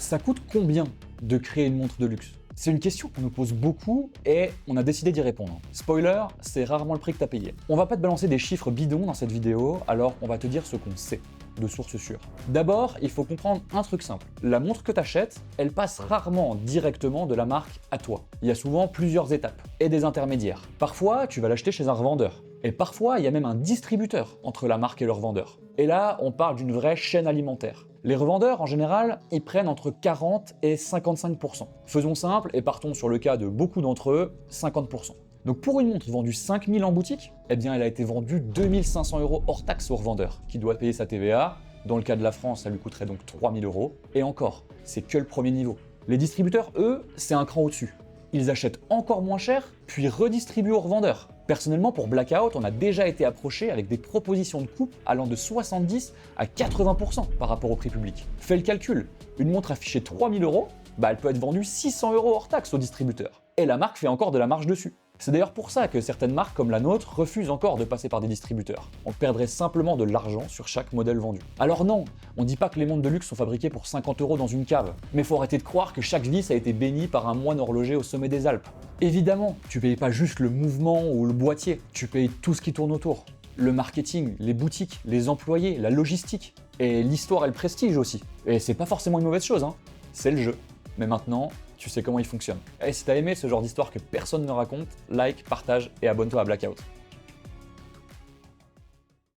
Ça coûte combien de créer une montre de luxe? C'est une question qu'on nous pose beaucoup et on a décidé d'y répondre. Spoiler, c'est rarement le prix que t'as payé. On va pas te balancer des chiffres bidons dans cette vidéo, alors on va te dire ce qu'on sait, de sources sûres. D'abord, il faut comprendre un truc simple. La montre que t'achètes, elle passe rarement directement de la marque à toi. Il y a souvent plusieurs étapes et des intermédiaires. Parfois, tu vas l'acheter chez un revendeur. Et parfois, il y a même un distributeur entre la marque et le revendeur. Et là, on parle d'une vraie chaîne alimentaire. Les revendeurs, en général, ils prennent entre 40 et 55%. Faisons simple et partons sur le cas de beaucoup d'entre eux, 50%. Donc pour une montre vendue 5 000 en boutique, eh bien elle a été vendue 2 500 € hors taxe au revendeur, qui doit payer sa TVA. Dans le cas de la France, ça lui coûterait donc 3 000 €. Et encore, c'est que le premier niveau. Les distributeurs, eux, c'est un cran au-dessus. Ils achètent encore moins cher, puis redistribuent aux revendeurs. Personnellement, pour Blackout, on a déjà été approché avec des propositions de coupe allant de 70 à 80% par rapport au prix public. Fais le calcul, une montre affichée 3 000 €, elle peut être vendue 600 € hors taxe au distributeur. Et la marque fait encore de la marge dessus. C'est d'ailleurs pour ça que certaines marques comme la nôtre refusent encore de passer par des distributeurs. On perdrait simplement de l'argent sur chaque modèle vendu. Alors non, on dit pas que les montres de luxe sont fabriquées pour 50 € dans une cave, mais faut arrêter de croire que chaque vis a été bénie par un moine horloger au sommet des Alpes. Évidemment, tu payes pas juste le mouvement ou le boîtier, tu payes tout ce qui tourne autour. Le marketing, les boutiques, les employés, la logistique, et l'histoire et le prestige aussi. Et c'est pas forcément une mauvaise chose, hein, c'est le jeu. Mais maintenant, tu sais comment il fonctionne. Et si t'as aimé ce genre d'histoire que personne ne raconte, like, partage et abonne-toi à Blackout.